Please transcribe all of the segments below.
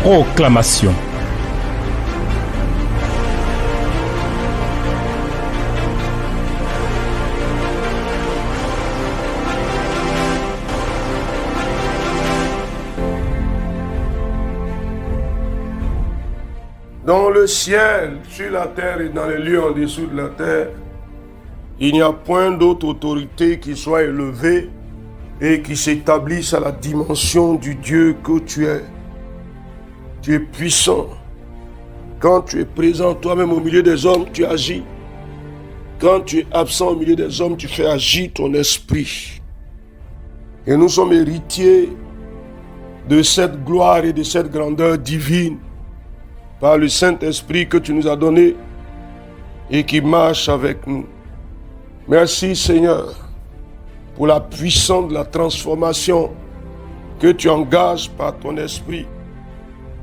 Proclamation. Dans le ciel, sur la terre et dans les lieux en dessous de la terre, il n'y a point d'autre autorité qui soit élevée et qui s'établisse à la dimension du Dieu que tu es. Tu es puissant. Quand tu es présent toi-même au milieu des hommes, tu agis. Quand tu es absent au milieu des hommes, tu fais agir ton esprit. Et nous sommes héritiers de cette gloire et de cette grandeur divine par le Saint-Esprit que tu nous as donné et qui marche avec nous. Merci Seigneur pour la puissance de la transformation que tu engages par ton esprit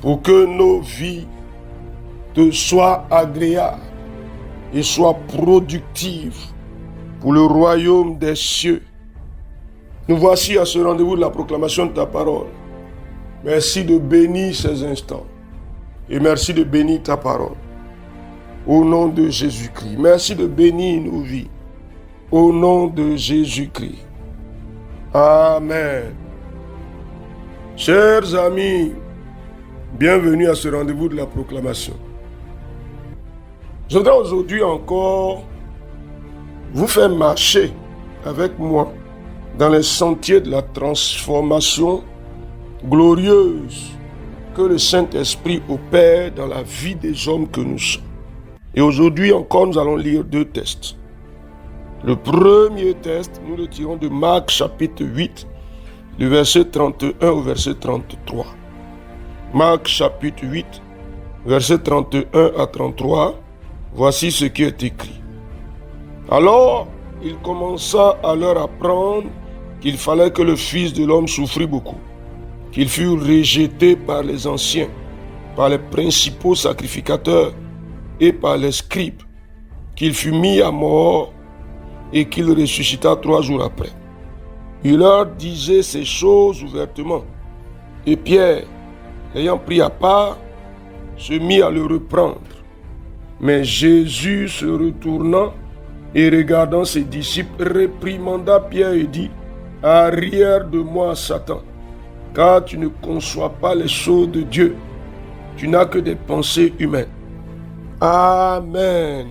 pour que nos vies te soient agréables et soient productives pour le royaume des cieux. Nous voici à ce rendez-vous de la proclamation de ta parole. Merci de bénir ces instants et merci de bénir ta parole. Au nom de Jésus-Christ, merci de bénir nos vies. Au nom de Jésus-Christ. Amen. Chers amis, bienvenue à ce rendez-vous de la proclamation. Je voudrais aujourd'hui encore vous faire marcher avec moi dans les sentiers de la transformation glorieuse que le Saint-Esprit opère dans la vie des hommes que nous sommes. Et aujourd'hui encore, nous allons lire deux textes. Le premier texte, nous le tirons de Marc chapitre 8, du verset 31 au verset 33. Marc chapitre 8, verset 31 à 33, voici ce qui est écrit. Alors, il commença à leur apprendre qu'il fallait que le Fils de l'homme souffrit beaucoup, qu'il fût rejeté par les anciens, par les principaux sacrificateurs et par les scribes, qu'il fût mis à mort et qu'il ressuscita 3 jours après. Il leur disait ces choses ouvertement. Et Pierre, l'ayant pris à part, se mit à le reprendre. Mais Jésus, se retournant et regardant ses disciples, réprimanda Pierre et dit, « Arrière de moi, Satan, car tu ne conçois pas les choses de Dieu. Tu n'as que des pensées humaines. » Amen.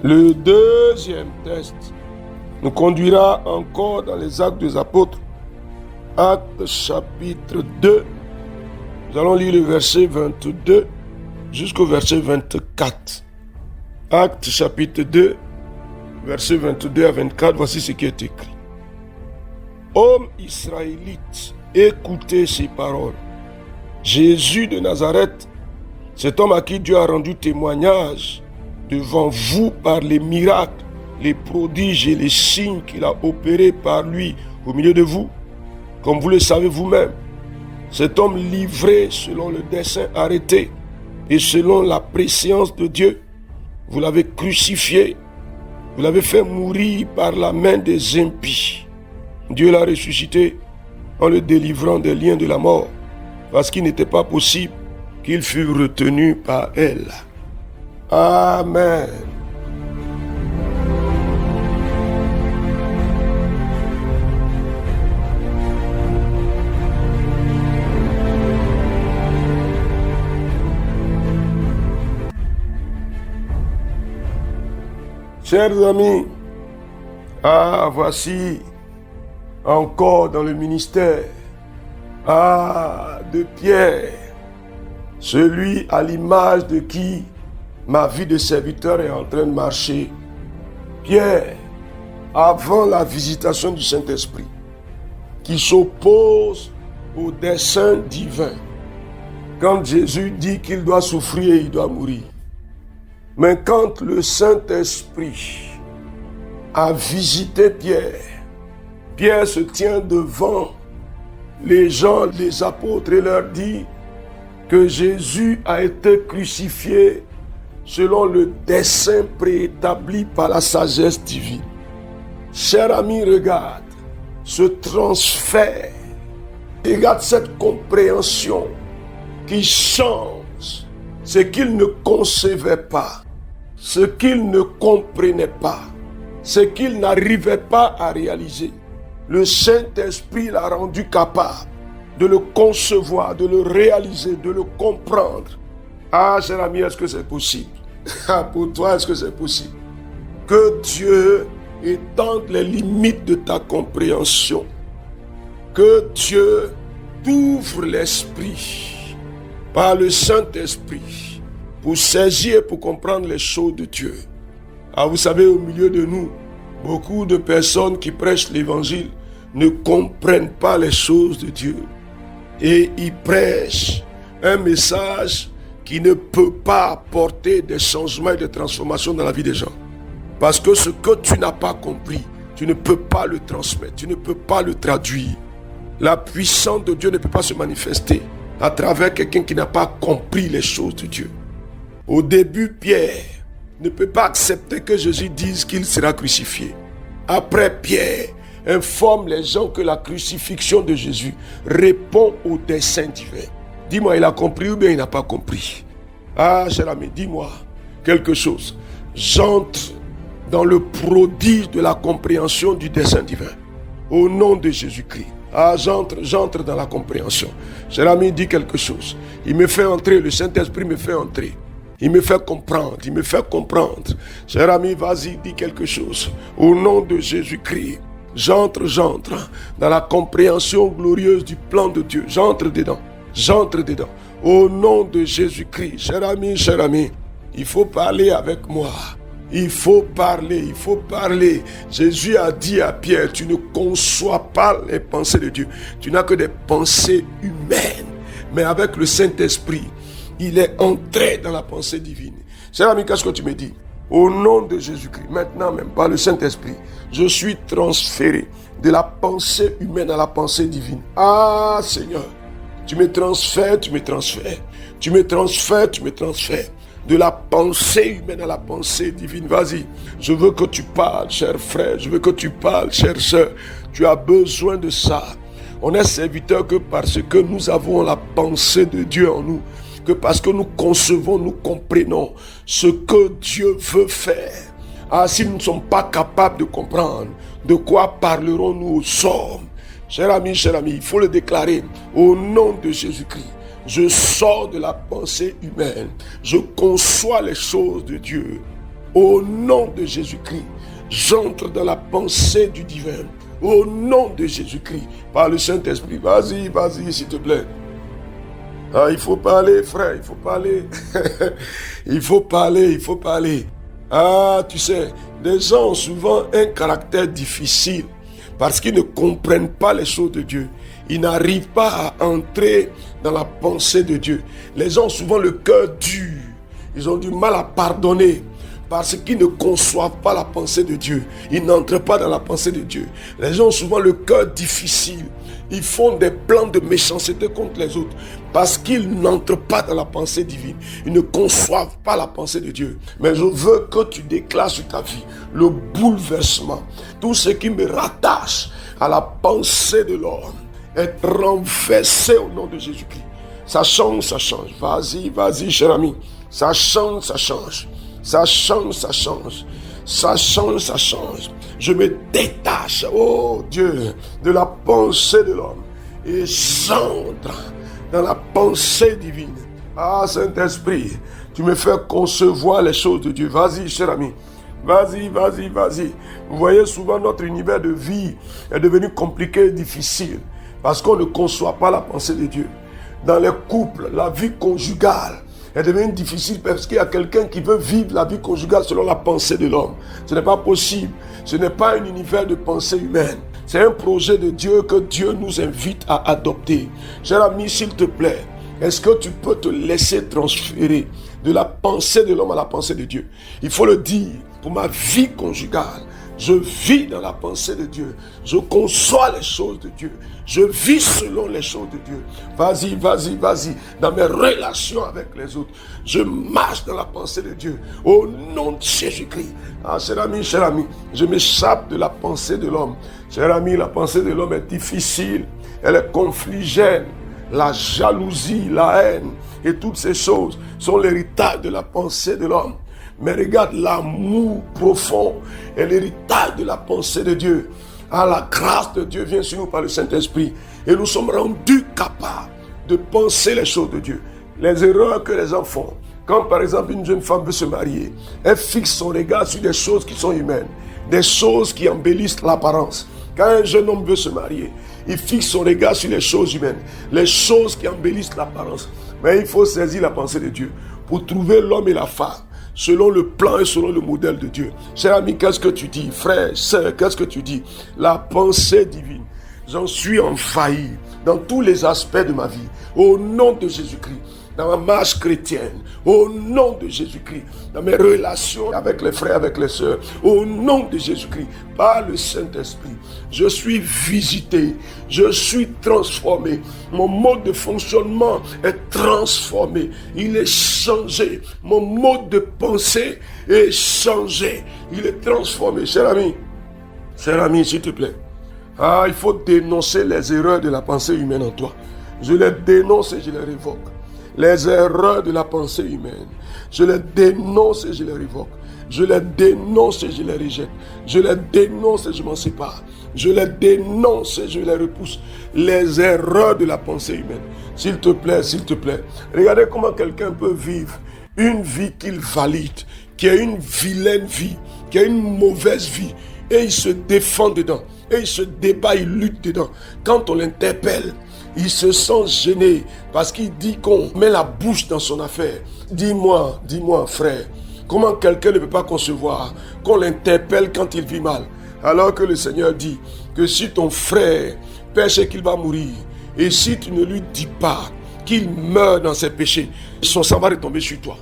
Le deuxième texte nous conduira encore dans les Actes des Apôtres. Actes chapitre 2. Nous allons lire le verset 22 jusqu'au verset 24. Actes chapitre 2, verset 22 à 24. Voici ce qui est écrit. Hommes israélites, écoutez ces paroles. Jésus de Nazareth, cet homme à qui Dieu a rendu témoignage devant vous par les miracles, les prodiges et les signes qu'il a opérés par lui au milieu de vous, comme vous le savez vous-même. Cet homme livré selon le dessein arrêté et selon la prescience de Dieu, vous l'avez crucifié, vous l'avez fait mourir par la main des impies. Dieu l'a ressuscité en le délivrant des liens de la mort, parce qu'il n'était pas possible qu'il fût retenu par elle. Amen. Chers amis, voici encore dans le ministère de Pierre, celui à l'image de qui ma vie de serviteur est en train de marcher. Pierre, avant la visitation du Saint-Esprit, qui s'oppose au dessein divin. Quand Jésus dit qu'il doit souffrir et il doit mourir. Mais quand le Saint-Esprit a visité Pierre, Pierre se tient devant les gens, les apôtres, et leur dit, que Jésus a été crucifié selon le dessein préétabli par la sagesse divine. Cher ami, regarde ce transfert, regarde cette compréhension qui change ce qu'il ne concevait pas, ce qu'il ne comprenait pas, ce qu'il n'arrivait pas à réaliser. Le Saint-Esprit l'a rendu capable de le concevoir, de le réaliser, de le comprendre. Ah, cher ami, est-ce que c'est possible? Pour toi, est-ce que c'est possible? Que Dieu étende les limites de ta compréhension. Que Dieu t'ouvre l'esprit par le Saint-Esprit pour saisir et pour comprendre les choses de Dieu. Ah, vous savez, au milieu de nous, beaucoup de personnes qui prêchent l'évangile ne comprennent pas les choses de Dieu. Et ils prêchent un message qui ne peut pas apporter des changements et des transformations dans la vie des gens. Parce que ce que tu n'as pas compris, tu ne peux pas le transmettre, tu ne peux pas le traduire. La puissance de Dieu ne peut pas se manifester à travers quelqu'un qui n'a pas compris les choses de Dieu. Au début, Pierre ne peut pas accepter que Jésus dise qu'il sera crucifié. Après, Pierre informe les gens que la crucifixion de Jésus répond au dessein divin. Dis-moi, il a compris ou bien il n'a pas compris? Ah, cher ami, dis-moi quelque chose. J'entre dans le prodige de la compréhension du dessein divin. Au nom de Jésus-Christ. Ah, j'entre dans la compréhension. Cher ami, dis quelque chose. Il me fait entrer, le Saint-Esprit me fait entrer. Il me fait comprendre, il me fait comprendre. Cher ami, vas-y, dis quelque chose. Au nom de Jésus-Christ. J'entre dans la compréhension glorieuse du plan de Dieu. J'entre dedans. Au nom de Jésus-Christ. Cher ami, il faut parler avec moi. Il faut parler. Jésus a dit à Pierre, tu ne conçois pas les pensées de Dieu. Tu n'as que des pensées humaines. Mais avec le Saint-Esprit, il est entré dans la pensée divine. Cher ami, qu'est-ce que tu me dis? Au nom de Jésus-Christ, maintenant même, par le Saint-Esprit, je suis transféré de la pensée humaine à la pensée divine. Ah, Seigneur, tu me transfères. De la pensée humaine à la pensée divine. Vas-y, je veux que tu parles, cher frère. Je veux que tu parles, chère sœur. Tu as besoin de ça. On est serviteur que parce que nous avons la pensée de Dieu en nous. Que parce que nous concevons, nous comprenons ce que Dieu veut faire. Ah, si nous ne sommes pas capables de comprendre, de quoi parlerons-nous aux hommes? Cher ami, il faut le déclarer au nom de Jésus-Christ. Je sors de la pensée humaine. Je conçois les choses de Dieu. Au nom de Jésus-Christ, j'entre dans la pensée du divin. Au nom de Jésus-Christ, par le Saint-Esprit. Vas-y, s'il te plaît. Ah, il faut parler, frère, il faut parler. il faut parler. Ah, tu sais, les gens ont souvent un caractère difficile parce qu'ils ne comprennent pas les choses de Dieu. Ils n'arrivent pas à entrer dans la pensée de Dieu. Les gens ont souvent le cœur dur. Ils ont du mal à pardonner parce qu'ils ne conçoivent pas la pensée de Dieu. Ils n'entrent pas dans la pensée de Dieu. Les gens ont souvent le cœur difficile. Ils font des plans de méchanceté contre les autres parce qu'ils n'entrent pas dans la pensée divine. Ils ne conçoivent pas la pensée de Dieu. Mais je veux que tu déclares sur ta vie le bouleversement. Tout ce qui me rattache à la pensée de l'homme est renversé au nom de Jésus-Christ. Ça change. Vas-y, cher ami. Ça change. Je me détache, oh Dieu, de la pensée de l'homme et j'entre dans la pensée divine. Ah, Saint-Esprit, tu me fais concevoir les choses de Dieu. Vas-y, cher ami. Vas-y. Vous voyez, souvent notre univers de vie est devenu compliqué et difficile parce qu'on ne conçoit pas la pensée de Dieu. Dans les couples, la vie conjugale est devenue difficile parce qu'il y a quelqu'un qui veut vivre la vie conjugale selon la pensée de l'homme. Ce n'est pas possible. Ce n'est pas un univers de pensée humaine. C'est un projet de Dieu que Dieu nous invite à adopter. Cher ami, s'il te plaît, est-ce que tu peux te laisser transférer de la pensée de l'homme à la pensée de Dieu? Il faut le dire, pour ma vie conjugale, Je vis dans la pensée de Dieu. Je conçois les choses de Dieu. Je vis selon les choses de Dieu. Vas-y, vas-y, vas-y. Dans mes relations avec les autres, je marche dans la pensée de Dieu. Au nom de Jésus-Christ. Ah, cher ami, je m'échappe de la pensée de l'homme. Cher ami, la pensée de l'homme est difficile. Elle est confligène. La jalousie, la haine et toutes ces choses sont l'héritage de la pensée de l'homme. Mais regarde, l'amour profond est l'héritage de la pensée de Dieu. Ah, la grâce de Dieu vient sur nous par le Saint-Esprit. Et nous sommes rendus capables de penser les choses de Dieu. Les erreurs que les gens font. Quand par exemple une jeune femme veut se marier, elle fixe son regard sur des choses qui sont humaines. Des choses qui embellissent l'apparence. Quand un jeune homme veut se marier, il fixe son regard sur les choses humaines. Les choses qui embellissent l'apparence. Mais il faut saisir la pensée de Dieu pour trouver l'homme et la femme selon le plan et selon le modèle de Dieu. Cher ami, qu'est-ce que tu dis? Frère, sœur, qu'est-ce que tu dis? La pensée divine. J'en suis envahi dans tous les aspects de ma vie. Au nom de Jésus-Christ. Dans ma marche chrétienne, au nom de Jésus-Christ, dans mes relations avec les frères, avec les sœurs, au nom de Jésus-Christ, par le Saint-Esprit, je suis visité, je suis transformé, mon mode de fonctionnement est transformé, il est changé, mon mode de pensée est changé, il est transformé. Cher ami, s'il te plaît, il faut dénoncer les erreurs de la pensée humaine en toi. Je les dénonce et je les révoque. Les erreurs de la pensée humaine, je les dénonce et je les révoque. Je les dénonce et je les rejette. Je les dénonce et je m'en sépare. Je les dénonce et je les repousse. Les erreurs de la pensée humaine. S'il te plaît. Regardez comment quelqu'un peut vivre une vie qu'il valide, qui est une vilaine vie, qui est une mauvaise vie. Et il se défend dedans. Et il se débat, il lutte dedans. Quand on l'interpelle, il se sent gêné parce qu'il dit qu'on met la bouche dans son affaire. Dis-moi, frère, comment quelqu'un ne peut pas concevoir qu'on l'interpelle quand il vit mal, alors que le Seigneur dit que si ton frère pêche et qu'il va mourir, et si tu ne lui dis pas qu'il meurt dans ses péchés, son sang va retomber sur toi.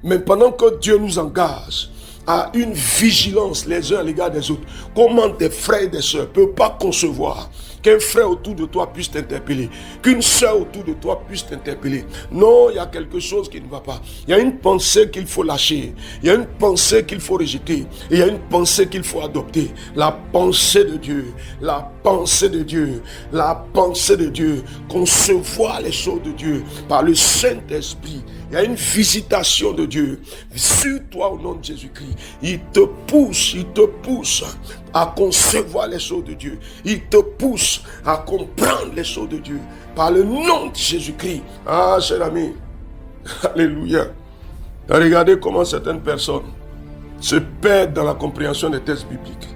Mais pendant que Dieu nous engage à une vigilance les uns à l'égard des autres, comment des frères et des sœurs ne peuvent pas concevoir qu'un frère autour de toi puisse t'interpeller, qu'une sœur autour de toi puisse t'interpeller? Non, il y a quelque chose qui ne va pas. Il y a une pensée qu'il faut lâcher. Il y a une pensée qu'il faut rejeter. Et il y a une pensée qu'il faut adopter. La pensée de Dieu. La pensée de Dieu. La pensée de Dieu. Concevoir les choses de Dieu par le Saint-Esprit. Il y a une visitation de Dieu sur toi au nom de Jésus-Christ. Il te pousse à concevoir les choses de Dieu. Il te pousse à comprendre les choses de Dieu par le nom de Jésus-Christ. Ah, cher ami, alléluia. Regardez comment certaines personnes se perdent dans la compréhension des textes bibliques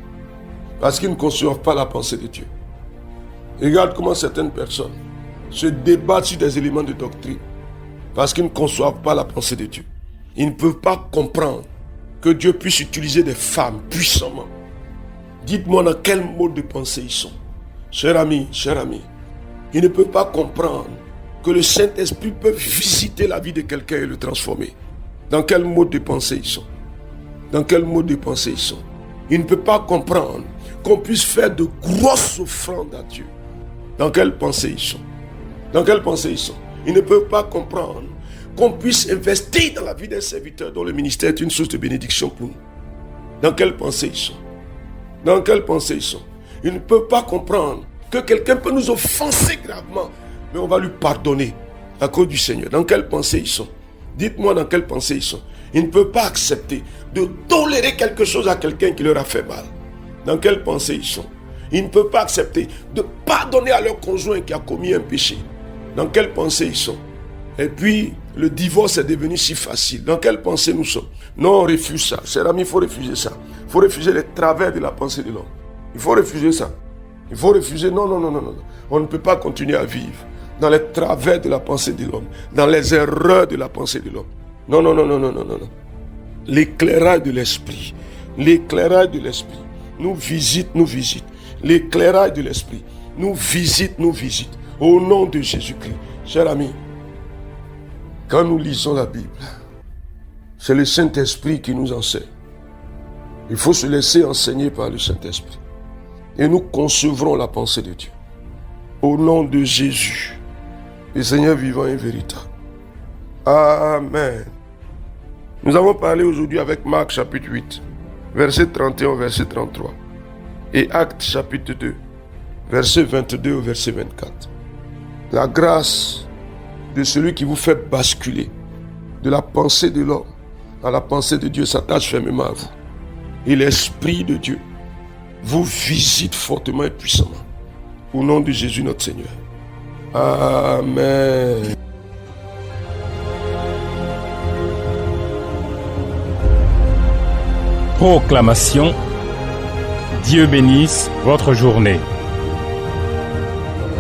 parce qu'ils ne conçoivent pas la pensée de Dieu. Regarde comment certaines personnes se débattent sur des éléments de doctrine parce qu'ils ne conçoivent pas la pensée de Dieu. Ils ne peuvent pas comprendre que Dieu puisse utiliser des femmes puissamment. Dites-moi dans quel mode de pensée ils sont. Cher ami, ils ne peuvent pas comprendre que le Saint-Esprit peut visiter la vie de quelqu'un et le transformer. Dans quel mode de pensée ils sont? Ils ne peuvent pas comprendre qu'on puisse faire de grosses offrandes à Dieu. Dans quelle pensée ils sont? Ils ne peuvent pas comprendre qu'on puisse investir dans la vie des serviteurs dont le ministère est une source de bénédiction pour nous. Dans quelle pensée ils sont? Ils ne peuvent pas comprendre que quelqu'un peut nous offenser gravement, mais on va lui pardonner à cause du Seigneur. Dans quelle pensée ils sont? Dites-moi dans quelle pensée ils sont. Ils ne peuvent pas accepter de tolérer quelque chose à quelqu'un qui leur a fait mal. Dans quelle pensée ils sont? Ils ne peuvent pas accepter de pardonner à leur conjoint qui a commis un péché. Dans quelle pensée ils sont? Et puis, le divorce est devenu si facile. Dans quelle pensée nous sommes? Non, on refuse ça. Cher ami, il faut refuser ça. Il faut refuser les travers de la pensée de l'homme. Il faut refuser ça. Il faut refuser. Non. On ne peut pas continuer à vivre dans les travers de la pensée de l'homme, dans les erreurs de la pensée de l'homme. Non. L'éclairage de l'esprit. Nous visite. L'éclairage de l'esprit nous visite. Au nom de Jésus-Christ. Cher ami, quand nous lisons la Bible, c'est le Saint-Esprit qui nous enseigne. Il faut se laisser enseigner par le Saint-Esprit. Et nous concevrons la pensée de Dieu. Au nom de Jésus, le Seigneur vivant et véritable. Amen. Nous avons parlé aujourd'hui avec Marc chapitre 8, verset 31 au verset 33. Et Actes chapitre 2, verset 22 au verset 24. La grâce de celui qui vous fait basculer de la pensée de l'homme à la pensée de Dieu s'attache fermement à vous. Et l'Esprit de Dieu vous visite fortement et puissamment. Au nom de Jésus notre Seigneur. Amen. Proclamation. Dieu bénisse votre journée.